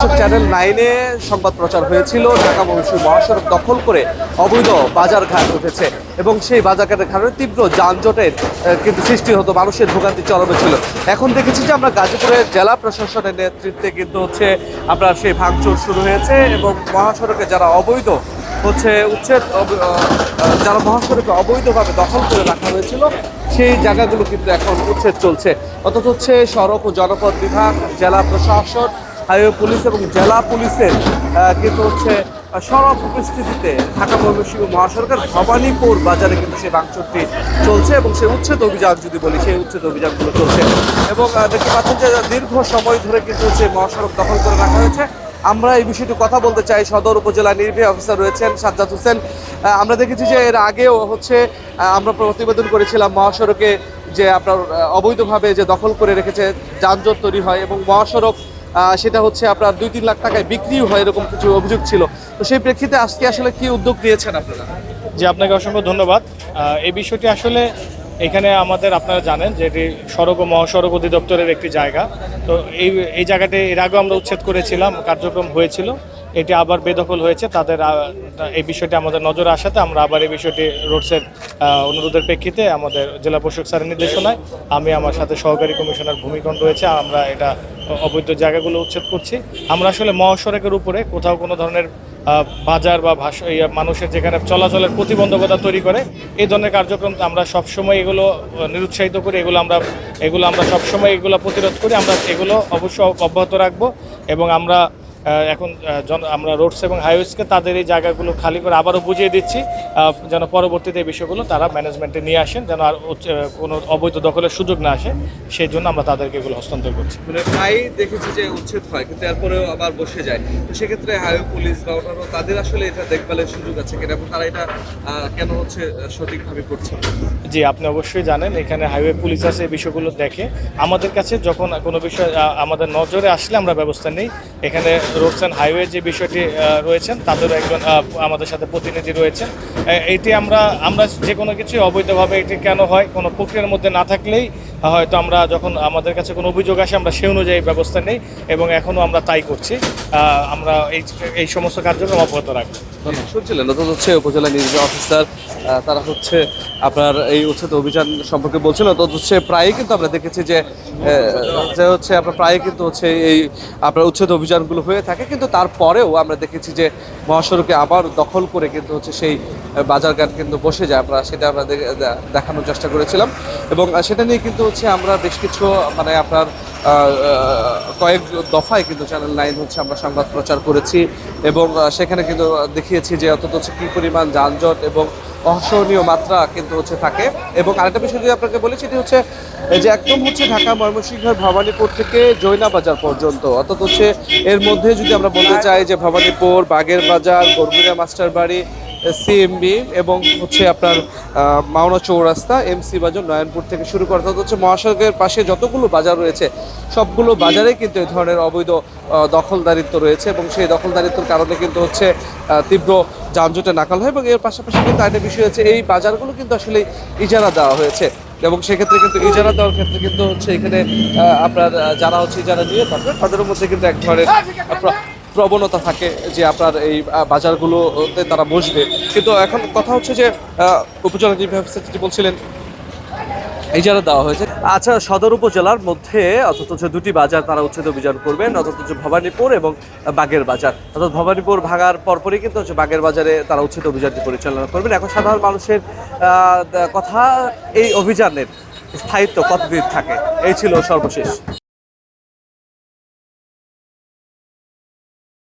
Channel 9-এ সংবাদ প্রচার হয়েছিল ঢাকা ময়মনসিংহ মহাসড়ক দখল করে অবৈধ বাজারঘাট উঠেছে এবং সেই বাজারঘাটের কারণে তীব্র যানজটের কিন্তু সৃষ্টি হতো, মানুষের ভোগান্তি চরমে ছিল। এখন দেখেছি যে আমরা গাজীপুরের জেলা প্রশাসনের নেতৃত্বে কিন্তু আপনার সেই ভাঙচুর শুরু হয়েছে এবং মহাসড়কে যারা অবৈধ যারা মহাসড়কে অবৈধভাবে দখল করে রাখা হয়েছিল সেই জায়গাগুলো কিন্তু এখন উচ্ছেদ চলছে। অর্থাৎ সড়ক ও জনপথ বিভাগ, জেলা প্রশাসন, হাইওয়ে পুলিশ এবং জেলা পুলিশের কিন্তু সড়ক উপস্থিতিতে ঢাকা ময়মনসিংহ মহাসড়কের ভবানীপুর বাজারে কিন্তু সেই ভাঙচুরটি চলছে এবং সেই উচ্ছেদ অভিযান যদি বলি সেই উচ্ছেদ অভিযানগুলো চলছে এবং দেখতে পাচ্ছেন যে দীর্ঘ সময় ধরে কিন্তু সেই মহাসড়ক দখল করে রাখা হয়েছে। আমরা এই বিষয়টি কথা বলতে চাই, সদর উপজেলা নির্বাহী অফিসার রয়েছেন সাজ্জাদ হোসেন। আমরা দেখেছি যে এর আগেও আমরা প্রতিবেদন করেছিলাম মহাসড়কে যে আপনার অবৈধভাবে যে দখল করে রেখেছে, যানজট তৈরি হয় এবং মহাসড়ক সেটা আপনার 2-3 লাখ টাকায় বিক্রিও হয়, এরকম কিছু অভিযোগ ছিল। তো সেই প্রেক্ষিতে আজকে আসলে কি উদ্যোগ নিয়েছেন আপনারা? জি, আপনাকে অসংখ্য ধন্যবাদ। এই বিষয়টি আসলে এখানে আপনারা জানেন যে এটি সড়ক ও মহাসড়ক অধিদপ্তরের একটি জায়গা। তো এই জায়গাটি এর আগেও আমরা উচ্ছেদ করেছিলাম, কার্যক্রম হয়েছিল, এটি আবার বেদখল হয়েছে। এই বিষয়টি আমাদের নজরে আসাতে আমরা আবার এই বিষয়টি রোডসের অনুরোধের প্রেক্ষিতে আমাদের জেলা প্রশাসক স্যারের নির্দেশনায় আমি আমার সাথে সহকারী কমিশনার ভূমিকণ রয়েছে, আমরা এটা অবৈধ জায়গাগুলো উচ্ছেদ করছি। আমরা আসলে মহাসড়কের উপরে কোথাও কোনো ধরনের বাজার বা মানুষের যেখানে চলাচলের প্রতিবন্ধকতা তৈরি করে এই ধরনের কার্যক্রম আমরা সবসময় এগুলো নিরুৎসাহিত করি, এগুলো আমরা সবসময় এগুলো প্রতিরোধ করি। আমরা এগুলো অবশ্যই অব্যাহত রাখবো এবং আমরা আমরা রোডস এবং হাইওয়েজকে তাদের এই জায়গাগুলো খালি করে আবারও বুঝিয়ে দিচ্ছি যেন পরবর্তীতে এই বিষয়গুলো তারা ম্যানেজমেন্টে নিয়ে আসেন, যেন আর কোনো অবৈধ দখলের সুযোগ না আসে, সেই জন্য আমরা তাদেরকে এগুলো হস্তান্তর করছি। প্রায় দেখেছি যে উচ্ছেদ হয় কিন্তু এরপরেও আবার বসে যায়, তো সেক্ষেত্রে হাইওয়ে পুলিশ বা অন্যান্য তাদের আসলে এটা দেখভালের সুযোগ আছে কিনা এবং তারা এটা কেন সঠিকভাবে করছে? জি, আপনি অবশ্যই জানেন এখানে হাইওয়ে পুলিশ আছে, এই বিষয়গুলো দেখে আমাদের কাছে যখন কোনো বিষয় আমাদের নজরে আসলে আমরা ব্যবস্থা নিই। এখানে রোডস অ্যান্ড হাইওয়ে যে বিষয়টি রয়েছেন তাদেরও একজন আমাদের সাথে প্রতিনিধি রয়েছেন। এটি আমরা যে কোনো কিছু অবৈধভাবে এটি কেন হয় কোনো প্রক্রিয়ার মধ্যে না থাকলেই হয়তো আমরা যখন আমাদের কাছে কোনো অভিযোগ আসে আমরা সেই অনুযায়ী ব্যবস্থা নিই এবং এখনও আমরা তাই করছি। আমরা এই সমস্ত কার্যক্রম অব্যাহত রাখবো। শুনছিলেন উপজেলা নির্বাহী অফিসার, তারা আপনার এই উচ্ছেদ অভিযান সম্পর্কে বলছিল। তো প্রায়ই কিন্তু আমরা দেখেছি যে আপনার প্রায়ই কিন্তু এই আপনার উচ্ছেদ অভিযানগুলো হয়ে থাকে, কিন্তু তারপরেও আমরা দেখেছি যে মহাসড়কে আবার দখল করে কিন্তু সেই বাজারঘাট কিন্তু বসে যায়। সেটা আমরা দেখানোর চেষ্টা করেছিলাম এবং সেটা নিয়ে কিন্তু আমরা বেশ কিছু আপনার কয়েক দফায় কিন্তু চ্যানেল 9 আমরা সংবাদ প্রচার করেছি এবং সেখানে কিন্তু দেখিয়েছি যে কী পরিমাণ যানজট এবং অসহনীয় মাত্রা কিন্তু থাকে। এবং আরেকটা বিষয় যদি আপনাকে বলি সেটি যে একদম ঢাকা ময়মনসিংহের ভবানীপুর থেকে জৈনা বাজার পর্যন্ত, অর্থাৎ এর মধ্যে যদি আমরা বলতে চাই যে ভবানীপুর, বাগের বাজার, গরগুড়িয়া মাস্টার বাড়ি, সিএমবি এবং আপনার মাওনা চৌরাস্তা, এমসি বাজার, নয়নপুর থেকে শুরু করে অর্থাৎ মহাসড়কের পাশে যতগুলো বাজার রয়েছে সবগুলো বাজারে কিন্তু এই ধরনের অবৈধ দখলদারিত্ব রয়েছে এবং সেই দখলদারিত্বর কারণে কিন্তু তীব্র যানজটে নাকাল হয়। এবং এর পাশাপাশি কিন্তু আরেকটা বিষয় এই বাজারগুলো কিন্তু আসলে ইজারা দেওয়া হয়েছে এবং সেক্ষেত্রে কিন্তু ইজারা দেওয়ার ক্ষেত্রে কিন্তু এখানে আপনার যারা ইজারা নিয়ে থাকবে তাদের মধ্যে কিন্তু এক ধরনের প্রবণতা থাকে যে আপনার এই বাজারগুলোতে তারা বসবে। কিন্তু এখন কথা যে উপজেলা নির্বাহী অফিসার যেটি বলছিলেন ইজারা দেওয়া হয়েছে। আচ্ছা, সদর উপজেলার মধ্যে অন্তত 2টি বাজার তারা উচ্ছেদ অভিযান করবেন, অন্তত ভবানীপুর এবং বাগের বাজার। অর্থাৎ ভবানীপুর ভাগার পরপরই কিন্তু বাগের বাজারে তারা উচ্ছেদ অভিযানটি পরিচালনা করবেন। এখন সাধারণ মানুষের কথা, এই অভিযানের স্থায়িত্ব কতদিন থাকে, এই ছিল সর্বশেষ।